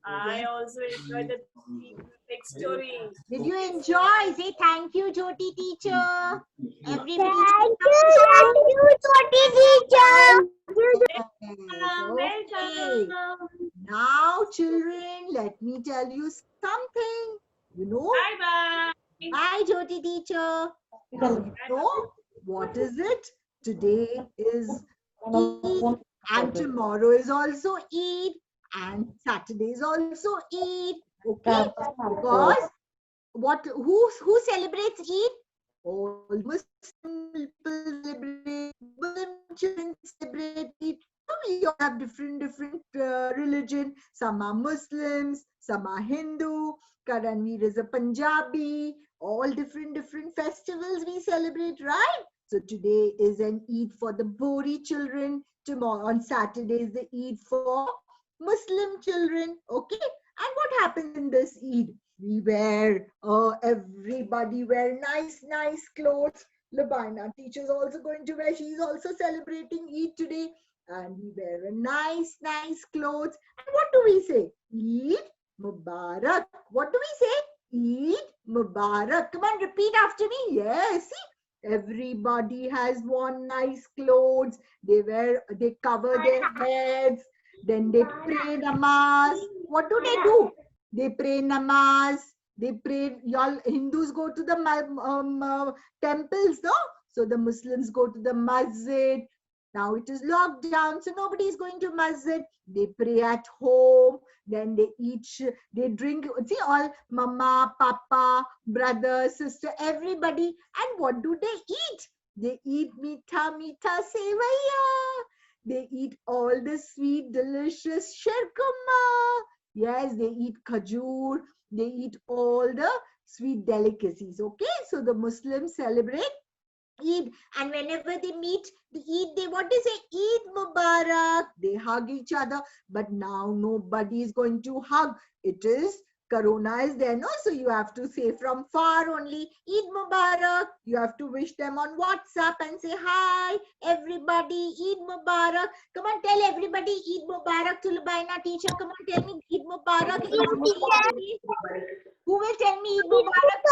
I also enjoyed the big story. Did you enjoy? Say thank you, Jyoti teacher. Everybody. Thank you, Jyoti teacher. Okay. Now, children, let me tell you something. You know, Bye bye. bye, Jyoti teacher. Now, you know, what is it? Today is Eid, and tomorrow is also Eid, and Saturday is also Eid. Okay, because who celebrates Eid? All Muslim people celebrate, Muslim children celebrate Eid. We all have different religion. Some are Muslims, some are Hindu. Karanveer is a Punjabi. All different festivals we celebrate, right? So today is an Eid for the Bori children. Tomorrow on Saturday is the Eid for Muslim children. Okay, and what happens in this Eid? We wear, everybody wear nice clothes. Lubaina teacher is also going to wear, she's also celebrating Eid today. And we wear a nice clothes. And what do we say? Eid Mubarak. What do we say? Eid Mubarak. Come on, repeat after me. Yes, see? Everybody has worn nice clothes. They cover their heads. Then they pray namaz. What do? They pray namaz. They pray. Y'all Hindus go to the temples, no? So the Muslims go to the masjid. Now it is locked down, so nobody is going to masjid. They pray at home. Then they eat. They drink. See, all mama, papa, brother, sister, everybody. And what do they eat? They eat meetha sevaiya. They eat all the sweet, delicious shirkumma. Yes, they eat khajur. They eat all the sweet delicacies. Okay, so the Muslims celebrate Eid, and whenever they meet the Eid, they want to say Eid Mubarak. They hug each other, but now nobody is going to hug. It is Corona is there, no? So you have to say from far only Eid Mubarak. You have to wish them on WhatsApp and say hi, everybody, Eid Mubarak. Come on, tell everybody Eid Mubarak to Lubaina teacher. Come on, tell me Eid Mubarak. Who will tell me Eid Mubarak?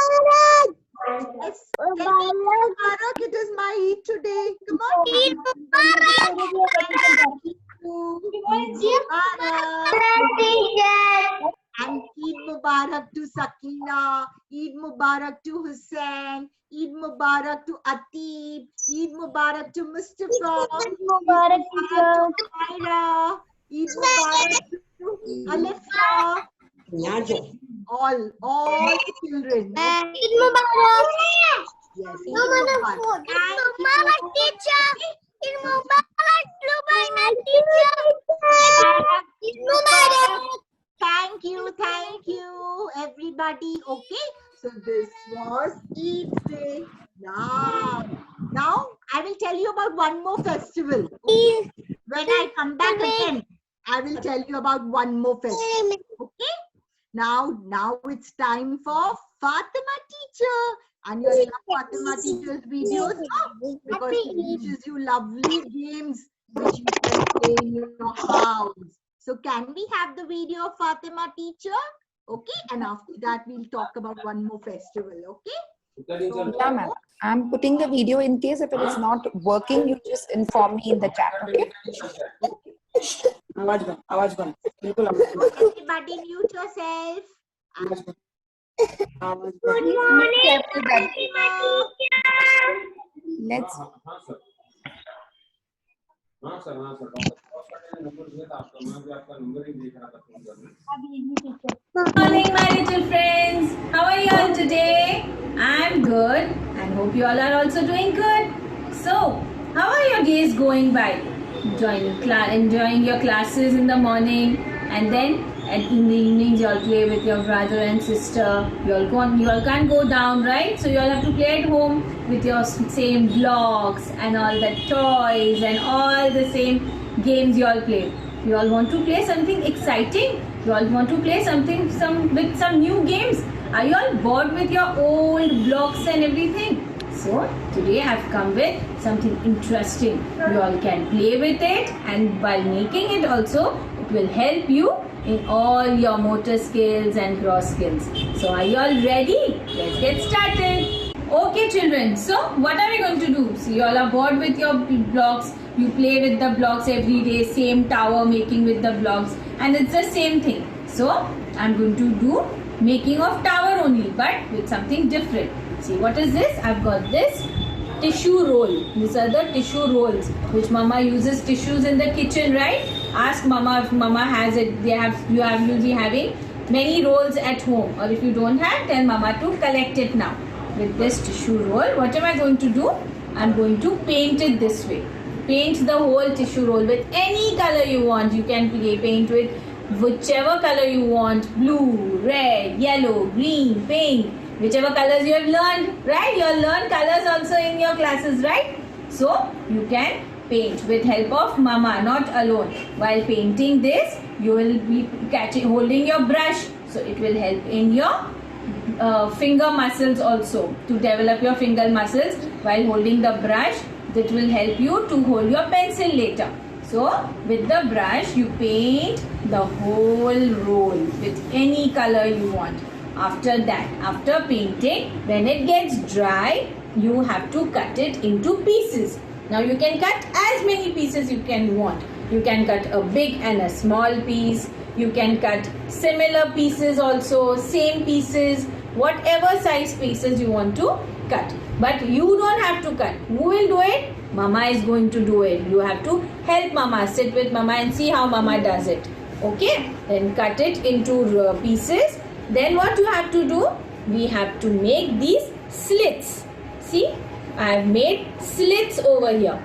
Yes, Mubarak, it is my Eid today. Come on. Eid Mubarak. And Eid Mubarak to Sakina, Eid Mubarak to Hussain, Eid Mubarak to Atib, Eid Mubarak to Mustafa, Eid Mubarak to Myra, Eid Mubarak to Alifia. All children. Eid Mubarak. Yes, Eid Mubarak. Eid Mubarak, teacher. Eid Mubarak, Lubaina teacher. Eid Mubarak. Thank you, everybody. Okay, so this was Eid day. Now I will tell you about one more festival. Okay? When I come back again, I will tell you about one more festival. Okay, now it's time for Fatima teacher. And you love Fatima teacher's videos, no? Because she teaches you lovely games which you can play in your house. So can we have the video of Fatima teacher? Okay, and after that we'll talk about one more festival. Okay. So, yeah, ma'am. I'm putting the video in case if it is not working, you just inform me in the chat. Okay. Everybody mute yourself. Good morning, Fatima. Let's. Good morning, my little friends. How are you all today? I'm good and hope you all are also doing good. So, how are your days going by? Enjoying your classes in the morning, and then in the evenings you all play with your brother and sister. You all can't go down, right? So you all have to play at home with your same blocks and all the toys and all the same games you all play. You all want to play something exciting? You all want to play with some new games? Are you all bored with your old blocks and everything? So today I have come with something interesting. You all can play with it, and by making it also, it will help you in all your motor skills and gross skills. So are you all ready? Let's get started. Okay children, so what are we going to do? So you all are bored with your blocks. You play with the blocks every day, same tower making with the blocks, and it's the same thing. So I'm going to do making of tower only, but with something different. See, what is this? I've got this tissue roll. These are the tissue rolls which mama uses tissues in the kitchen, right? Ask mama if mama has it. You'll be having many rolls at home, or if you don't have, tell mama to collect it now. With this tissue roll, what am I going to do? I'm going to paint it this way. Paint the whole tissue roll with any color you want. You can paint with whichever color you want. Blue, red, yellow, green, pink. Whichever colors you have learned, right? You have learned colors also in your classes, right? So you can paint with help of mama, not alone. While painting this, you will be holding your brush. So it will help in your finger muscles also, to develop your finger muscles while holding the brush. That will help you to hold your pencil later. So with the brush, you paint the whole roll with any color you want. After that, after painting, when it gets dry, you have to cut it into pieces. Now you can cut as many pieces you can want. You can cut a big and a small piece. You can cut similar pieces also, same pieces, whatever size pieces you want to cut. But you don't have to cut. Who will do it? Mama is going to do it. You have to help mama. Sit with mama and see how mama does it. Okay? Then cut it into pieces. Then what you have to do? We have to make these slits. See, I have made slits over here.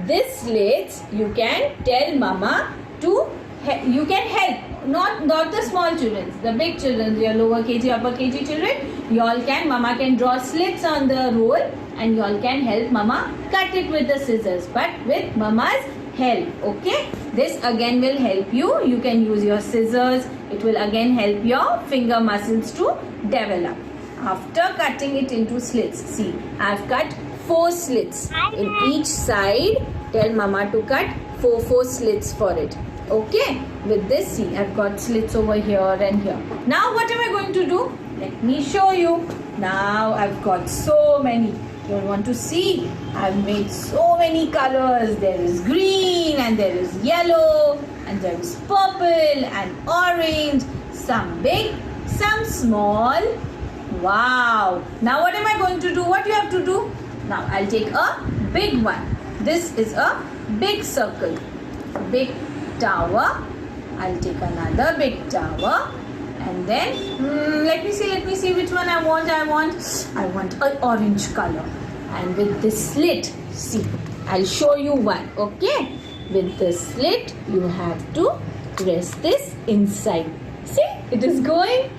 This slits, you can tell mama to, you can help. Not the small children, the big children, your lower kg, upper kg children. You all can, mama can draw slits on the roll, and you all can help mama cut it with the scissors, but with mama's help. Okay, this again will help you. You can use your scissors. It will again help your finger muscles to develop. After cutting it into slits, see, I've cut 4 slits in each side. Tell mama to cut 4 slits for it. Okay, with this, see, I've got slits over here and here. Now what am I going to do? Let me show you. Now I've got so many. You want to see? I've made so many colors. There is green and there is yellow and there is purple and orange. Some big, some small. Wow. Now what am I going to do? What you have to do? Now I'll take a big one. This is a big circle. Big tower. I'll take another big tower. And then let me see which one I want. I want an orange color. And with this slit, see, I'll show you one. Okay, with the slit you have to press this inside. See, it is going.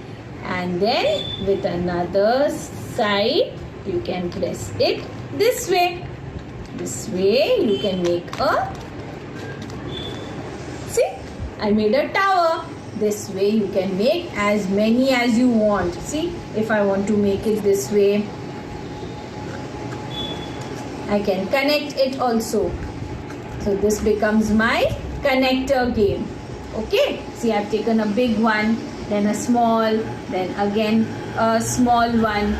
And then with another side you can press it this way. This way you can make a, see, I made a tower. This way you can make as many as you want. See, if I want to make it this way, I can connect it also. So this becomes my connector game. Okay, see, I've taken a big one, then a small, then again a small one,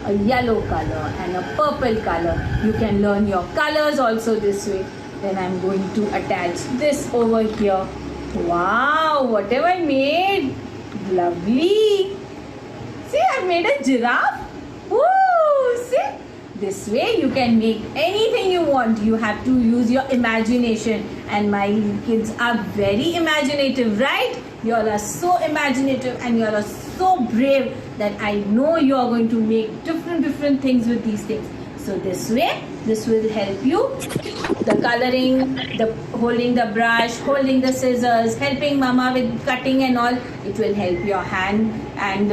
a yellow color and a purple color. You can learn your colors also this way. Then I'm going to attach this over here. Wow, what have I made? Lovely. See, I've made a giraffe. Woo, see? This way you can make anything you want. You have to use your imagination. And my kids are very imaginative, right? You all are so imaginative and you all are so brave that I know you are going to make different things with these things. So this way, this will help you. The coloring, the holding the brush, holding the scissors, helping mama with cutting and all. It will help your hand and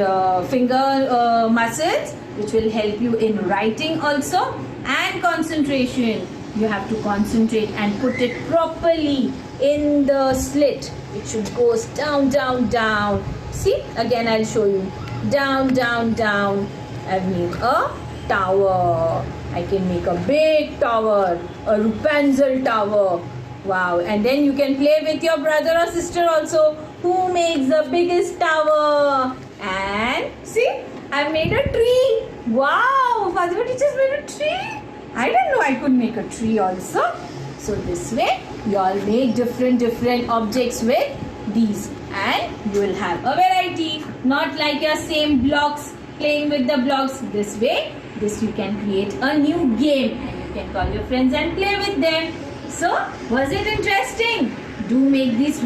finger muscles, which will help you in writing also, and concentration. You have to concentrate and put it properly in the slit. It should go down, down, down. See, again I'll show you. Down, down, down. I've made a tower. I can make a big tower, a Rapunzel tower. Wow, and then you can play with your brother or sister also. Who makes the biggest tower? And see, I made a tree. Wow, Fatima teacher's made a tree. I didn't know I could make a tree also. So this way, you all make different objects with these, and you will have a variety. Not like your same blocks, playing with the blocks. This way, this you can create a new game, and you can call your friends and play with them. So, was it interesting? Do make these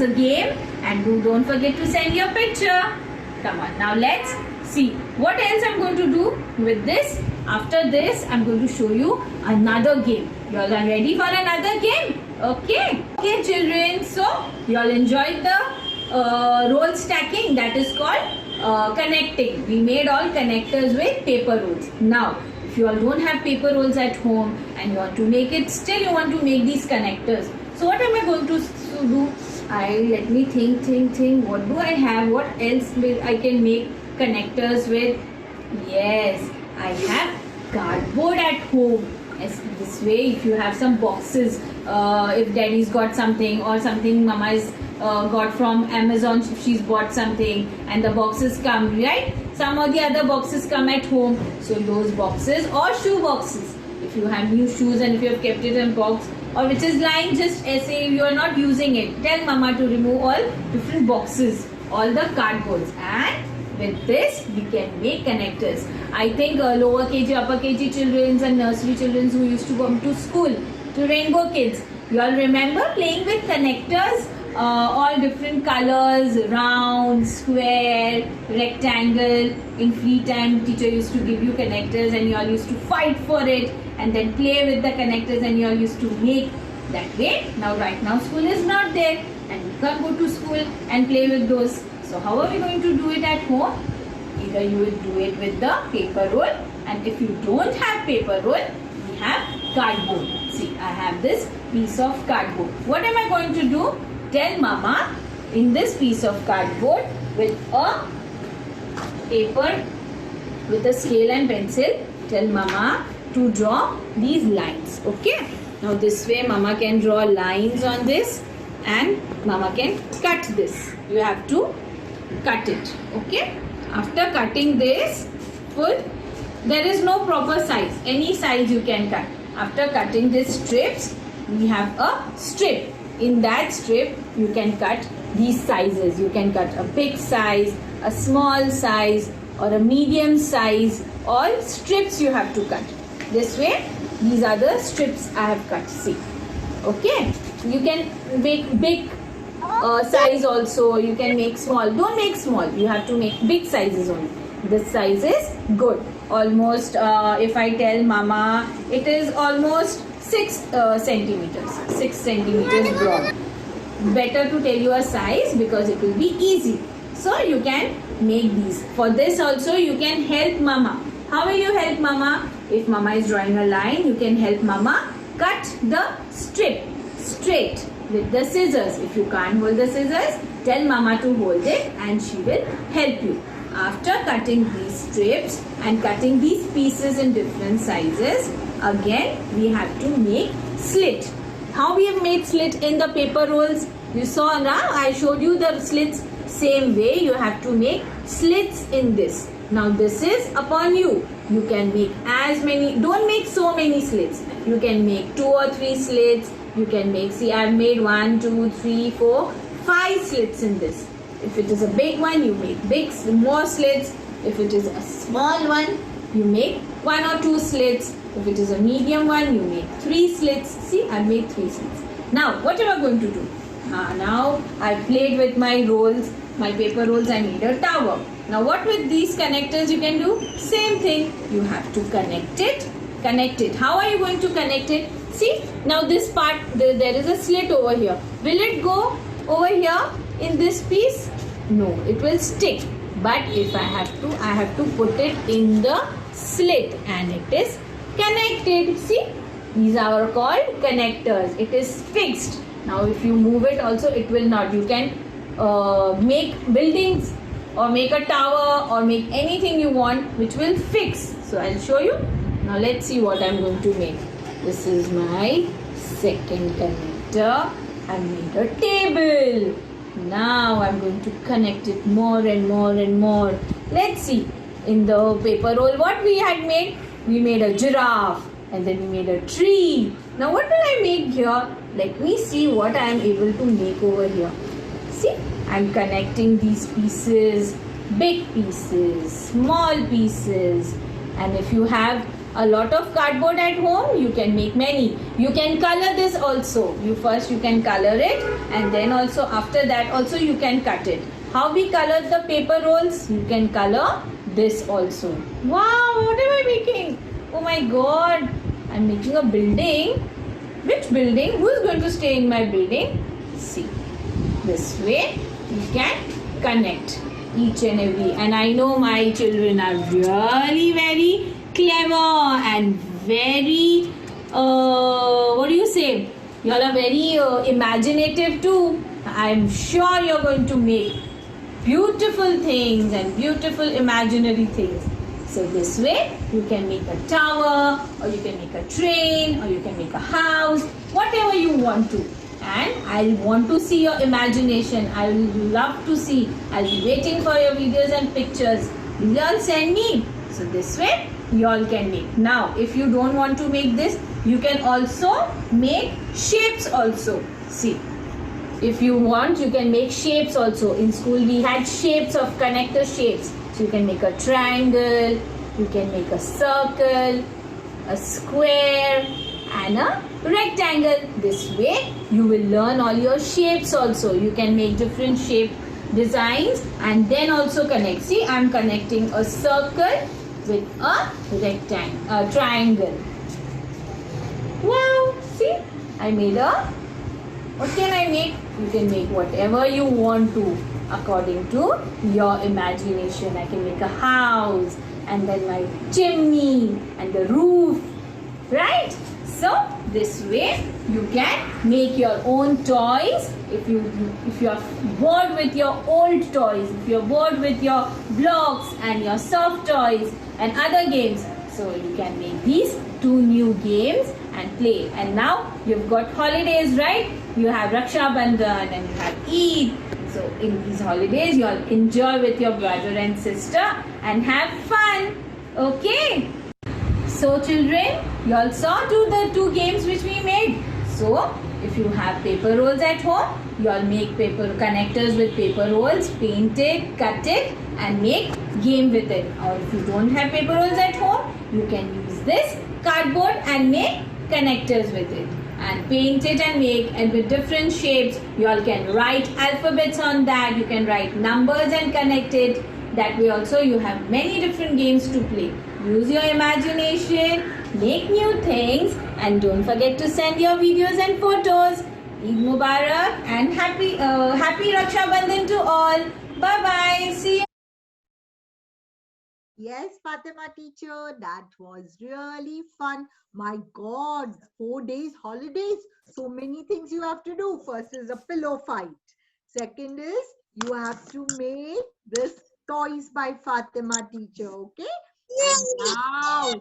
a game, and don't forget to send your picture. Come on, now let's see what else I'm going to do with this. After this, I'm going to show you another game. You all are ready for another game? Okay. Okay, children. So, you all enjoyed the roll stacking, that is called connecting. We made all connectors with paper rolls. Now, if you all don't have paper rolls at home and you want to make it, still you want to make these connectors. So what am I going to do? Let me think. What do I have? What else I can make connectors with? Yes, I have cardboard at home. Yes, this way, if you have some boxes, if daddy's got something or something mama's got from Amazon, if she's bought something and the boxes come, right? Some of the other boxes come at home. So those boxes or shoe boxes, if you have new shoes and if you have kept it in box or which is lying just as say you are not using it, tell mama to remove all different boxes, all the cardboards, and with this we can make connectors. I think lower KG, upper KG children and nursery children who used to come to school, to Rainbow Kids, you all remember playing with connectors, all different colors, round, square, rectangle. In free time, teacher used to give you connectors and you all used to fight for it and then play with the connectors and you all used to make that way. Now right now school is not there and you can't go to school and play with those. So how are we going to do it at home? Either you will do it with the paper roll, and if you don't have paper roll, we have cardboard. See, I have this piece of cardboard. What am I going to do? Tell mama, in this piece of cardboard with a paper, with a scale and pencil, tell mama to draw these lines. Okay, now this way mama can draw lines on this and mama can cut this. You have to cut it. Okay, after cutting this full, there is no proper size, any size you can cut. After cutting these strips, we have a strip. In that strip, you can cut these sizes. You can cut a big size, a small size, or a medium size. All strips you have to cut. This way, these are the strips I have cut. See, okay. You can make big size also. You can make small. Don't make small. You have to make big sizes only. This size is good. Almost, if I tell mama, it is almost 6 centimeters. 6 centimeters broad. Better to tell you a size because it will be easy. So you can make these. For this also you can help mama. How will you help mama? If mama is drawing a line, you can help mama cut the strip straight with the scissors. If you can't hold the scissors, tell mama to hold it and she will help you. After cutting these strips and cutting these pieces in different sizes, again we have to make slit. How we have made slit in the paper rolls? You saw now, I showed you the slits. Same way you have to make slits in this. Now this is upon you. You can make as many, don't make so many slits. You can make 2 or 3 slits. You can make, see I have made 1, 2, 3, 4, 5 slits in this. If it is a big one, you make more slits. If it is a small one, you make 1 or 2 slits. If it is a medium one, you make 3 slits. See, I made 3 slits. Now, what am I going to do? Now, I played with my rolls, my paper rolls. I made a tower. Now, what with these connectors you can do? Same thing. You have to connect it. Connect it. How are you going to connect it? See, now this part, there is a slit over here. Will it go over here in this piece? No, it will stick. But if I have to put it in the slit and it is connected. See, these are called connectors. It is fixed. Now if you move it also, it will not. You can make buildings or make a tower or make anything you want which will fix. So I'll show you. Now let's see what I'm going to make. This is my second connector, I made a table. Now I'm going to connect it more and more and more. Let's see. In the paper roll, what we had made? We made a giraffe and then we made a tree. Now what will I make here? Let me see what I am able to make over here. See, I'm connecting these pieces, big pieces, small pieces. And if you have a lot of cardboard at home, you can make many. You can color this also. You can color it, and then also after that also you can cut it. How we colored the paper rolls? You can color this also. Wow, what am I making? Oh my god, I'm making a building. Which building? Who is going to stay in my building? See, this way you can connect each and every. And I know my children are really very clever and very what do you say, you all are very imaginative too. I'm sure you're going to make beautiful things and beautiful imaginary things. So this way you can make a tower, or you can make a train, or you can make a house, whatever you want to. And I want to see your imagination. I will love to see. I'll be waiting for your videos and pictures. You all send me. So this way you all can make. Now if you don't want to make this, you can also make shapes also. See, if you want, you can make shapes also. In school we had shapes of connector shapes. So you can make a triangle, you can make a circle, a square and a rectangle. This way you will learn all your shapes also. You can make different shape designs and then also connect. See, I'm connecting a circle with a rectangle, a triangle. Wow, see, I made a, what can I make? You can make whatever you want to according to your imagination. I can make a house and then my chimney and the roof, right? So this way you can make your own toys. If you are bored with your old toys, if you're bored with your blocks and your soft toys and other games, so you can make these 2 new games and play. And now you've got holidays, right? You have Raksha Bandhan and you have Eid. So in these holidays you all enjoy with your brother and sister and have fun. Okay? So children, you all saw the 2 games which we made. So if you have paper rolls at home, you all make paper connectors with paper rolls, paint it, cut it and make game with it. Or if you don't have paper rolls at home, you can use this cardboard and make connectors with it. And paint it and make, and with different shapes. You all can write alphabets on that. You can write numbers and connect it. That way also you have many different games to play. Use your imagination, make new things, and don't forget to send your videos and photos. Eid Mubarak and happy Raksha Bandhan to all. Bye bye. See you. Yes, Fatima teacher, that was really fun. My God, 4 days holidays. So many things you have to do. First is a pillow fight. Second is you have to make this toys by Fatima teacher. Okay. And now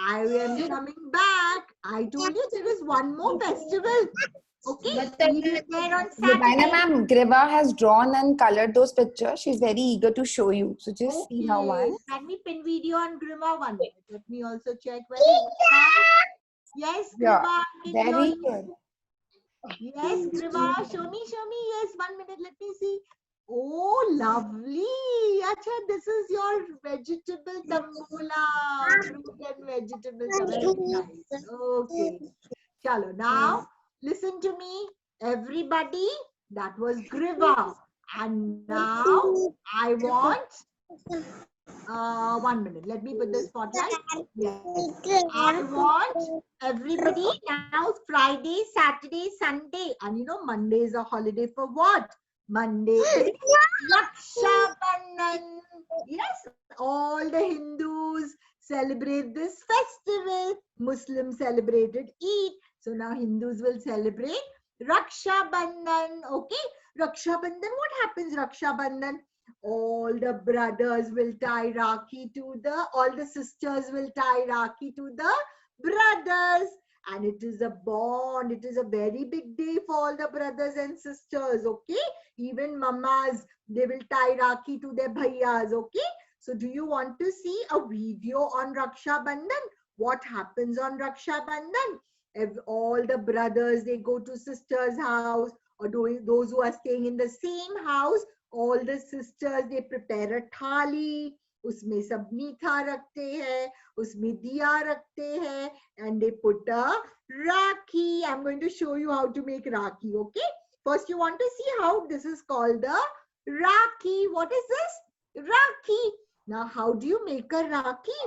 I am coming back. I told you there is one more festival. Okay. We'll be there on Rubina Saturday. ma'am, Griva has drawn and colored those pictures. She's very eager to show you. So just see her once. Can we pin video on Griva 1 minute? Let me also check where it is now. Yes, Yeah, Griva. I can hear very you. good. Yes, Griva. Show me. Yes, 1 minute. Let me see. Oh, lovely. Acha, this is your vegetable tambola. Fruit and vegetable tambola. Nice. Okay. Chalo. Now, listen to me. Everybody, that was Griva. And now, I want 1 minute. Let me put the spotlight. Yes. I want everybody now Friday, Saturday, Sunday. And you know, Monday is a holiday for what? Monday is Raksha Bandhan. Yes, all the Hindus celebrate this festival. Muslims celebrated Eid. So now Hindus will celebrate Raksha Bandhan. Okay. Raksha Bandhan. What happens Raksha Bandhan? All the brothers will tie Rakhi to all the sisters will tie Rakhi to the brothers. and it is a bond. It is a very big day for all the brothers and sisters, okay? Even mamas, they will tie Rakhi to their bhaiyas, okay? So do you want to see a video on Raksha Bandhan? What happens on Raksha Bandhan? If all the brothers, they go to sister's house, or those who are staying in the same house, all the sisters, they prepare a thali, उसमें सब मीठा रखते हैं, उसमें दिया रखते हैं, and they put a rakhi. I'm going to show you how to make rakhi, okay? First, you want to see how this is called the rakhi. What is this? Rakhi. Now, how do you make a rakhi?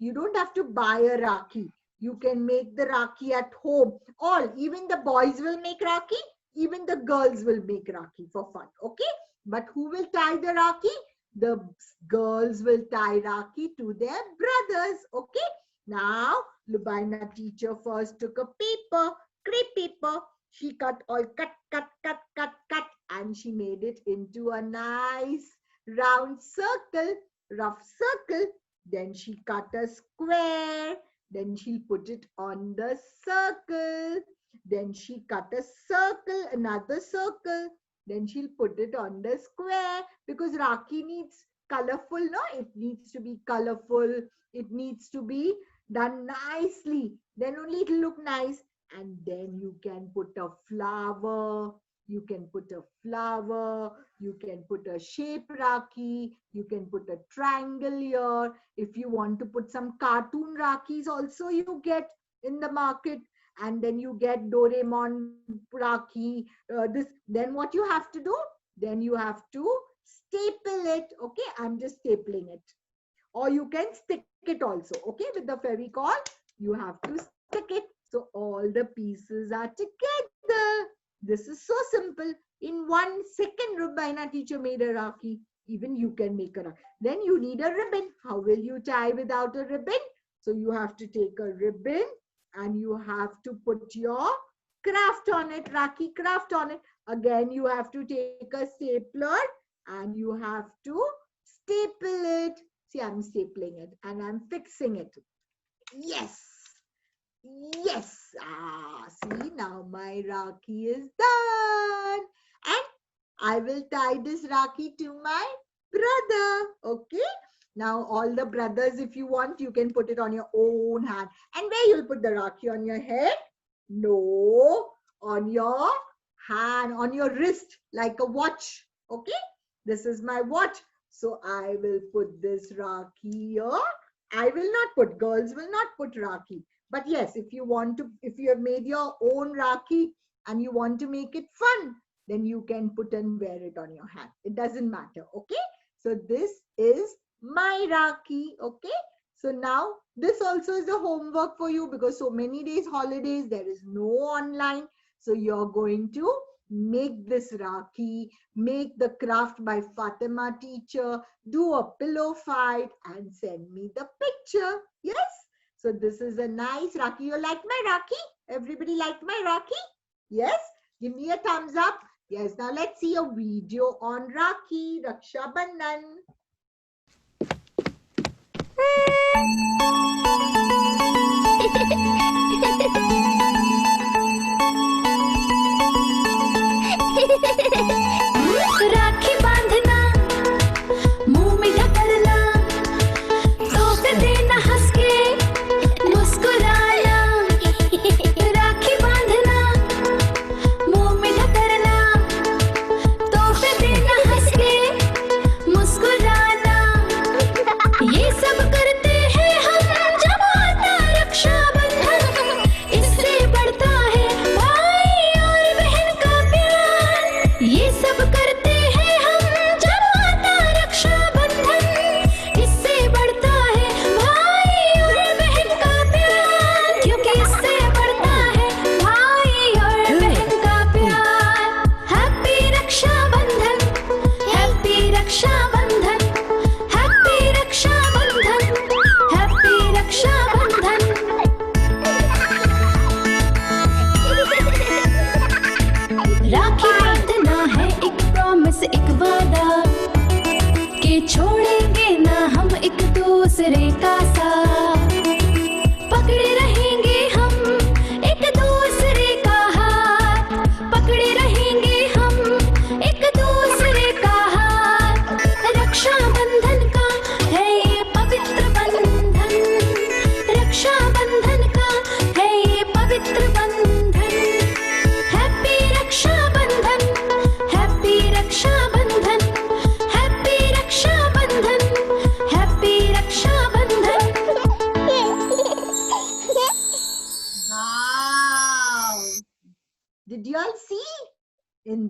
You don't have to buy a rakhi. You can make the rakhi at home. Even the boys will make rakhi, even the girls will make rakhi for fun, okay? But who will tie the rakhi? The girls will tie rakhi to their brothers, okay? Now, Lubaina teacher first took a paper, crepe paper. She cut, and she made it into a nice round circle, rough circle. Then she cut a square. Then she'll put it on the circle. Then she cut a circle, another circle. Then she'll put it on the square, because Rakhi needs colorful, no? It needs to be colorful. It needs to be done nicely. Then only it'll look nice. And then you can put a flower. You can put a flower. You can put a shape Rakhi. You can put a triangle here. If you want to put some cartoon Rakhis also, you get in the market. And then you get Doraemon Rakhi. Then what you have to do? Then you have to staple it. Okay, I'm just stapling it. Or you can stick it also. Okay, with the Fevicol, you have to stick it. So all the pieces are together. This is so simple. In 1 second, Rubaina teacher made a Rakhi. Even you can make a Rakhi. Then you need a ribbon. How will you tie without a ribbon? So you have to take a ribbon, and you have to put your craft on it, Rakhi craft on it. Again, you have to take a stapler and you have to staple it. See, I'm stapling it and I'm fixing it. Yes. Yes. See, now my Rakhi is done. And I will tie this Rakhi to my brother. Okay. Now, all the brothers, if you want, you can put it on your own hand. And where you'll put the Rakhi? On your head? No, on your hand, on your wrist, like a watch. Okay, this is my watch. So I will put this Rakhi here. I will not put, girls will not put Rakhi. But yes, if you have made your own Rakhi and you want to make it fun, then you can put and wear it on your hand. It doesn't matter. Okay, so this is my Rakhi. Okay, so now this also is the homework for you, because so many days holidays, there is no online. So you're going to make this Rakhi, make the craft by Fatima teacher, do a pillow fight and send me the picture. Yes, so this is a nice Rakhi. You like my Rakhi? Everybody liked my Rakhi? Yes, give me a thumbs up. Yes, now let's see a video on Rakhi, Raksha Bandhan. राखी बांधना, मुंह मीठा करना, तोहफे देना हंस के मुस्कुराना। राखी बांधना, मुंह मीठा करना, तोहफे देना हंस के मुस्कुराना। ये सब करते हैं हम जब आता रक्षा बंधन। इससे बढ़ता है भाई और बहन का प्यार। ये सब करते हैं हम जब आता रक्षा बंधन। इससे बढ़ता है भाई और बहन का प्यार। क्योंकि इससे बढ़ता है भाई और बहन का प्यार। हैप्पी रक्षा बंधन, हैप्पी रक्षा बंधन, हैप्पी रक्षा बंधन, हैप्पी रक्षा बंधन। राखी बांधना है एक प्रॉमिस, एक वादा कि छोड़ेंगे ना हम एक दूसरे का साथ। पकड़े रहेंगे हम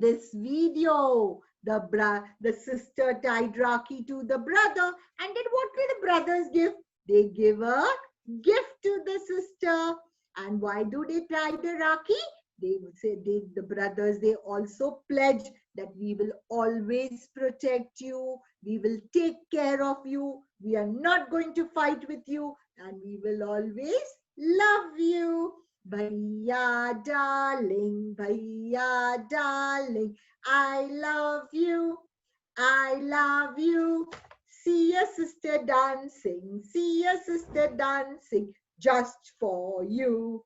this video, the sister tied Rakhi to the brother, and then what will the brothers give? They give a gift to the sister. And why do they tie the Rakhi? They would say, the brothers, they also pledge that we will always protect you, we will take care of you, we are not going to fight with you, and we will always love you. Bhaiya darling, I love you, I love you. See your sister dancing, just for you,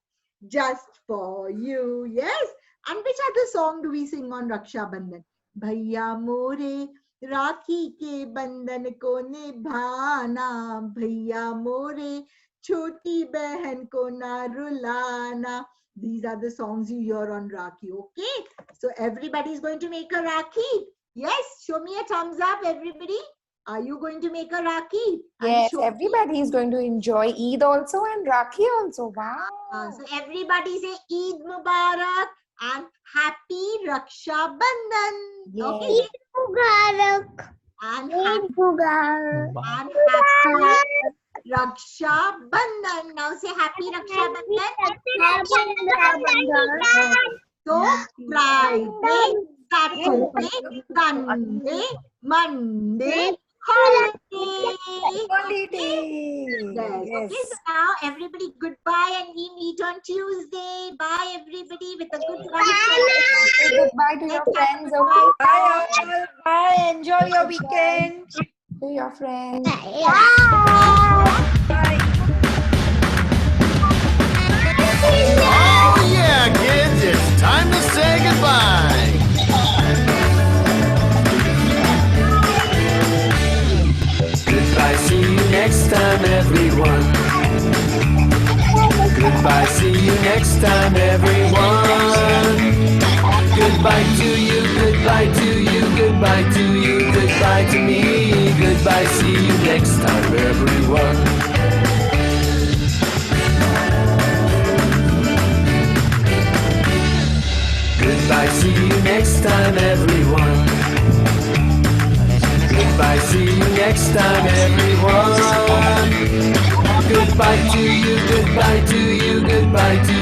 just for you. Yes. And which other song do we sing on Raksha Bandhan? Bhaiya more Rakhi ke bandhan ko nibhana, Bhaiya more choti behan ko na rulana. These are the songs you hear on Rakhi. Okay. So everybody is going to make a Rakhi. Yes. Show me a thumbs up, everybody. Are you going to make a Rakhi? Yes, everybody is going to enjoy Eid also and Rakhi also. Wow. So everybody say Eid Mubarak and Happy Raksha Bandhan. Yes. Okay. Eid Mubarak. And Eid Mubarak. happy Raksha Bandhan. Now say Happy Raksha Bandhan. So Friday, Saturday, Sunday, Monday, holiday. Holiday. Yes. Yes. Okay, so now everybody goodbye and we meet on Tuesday. Bye everybody with a good one. Say goodbye to your friends. Okay. Bye all. Bye. Enjoy your weekend. To your friends. Bye. Oh yeah, kids, it's time to say goodbye. Goodbye, see you next time, everyone. Goodbye, see you next time, everyone. Goodbye to you, goodbye to you, goodbye to you, goodbye to me. Goodbye, see you next time, everyone. Goodbye, see you next time, everyone. Goodbye, see you next time, everyone. Goodbye to you, goodbye to you, goodbye to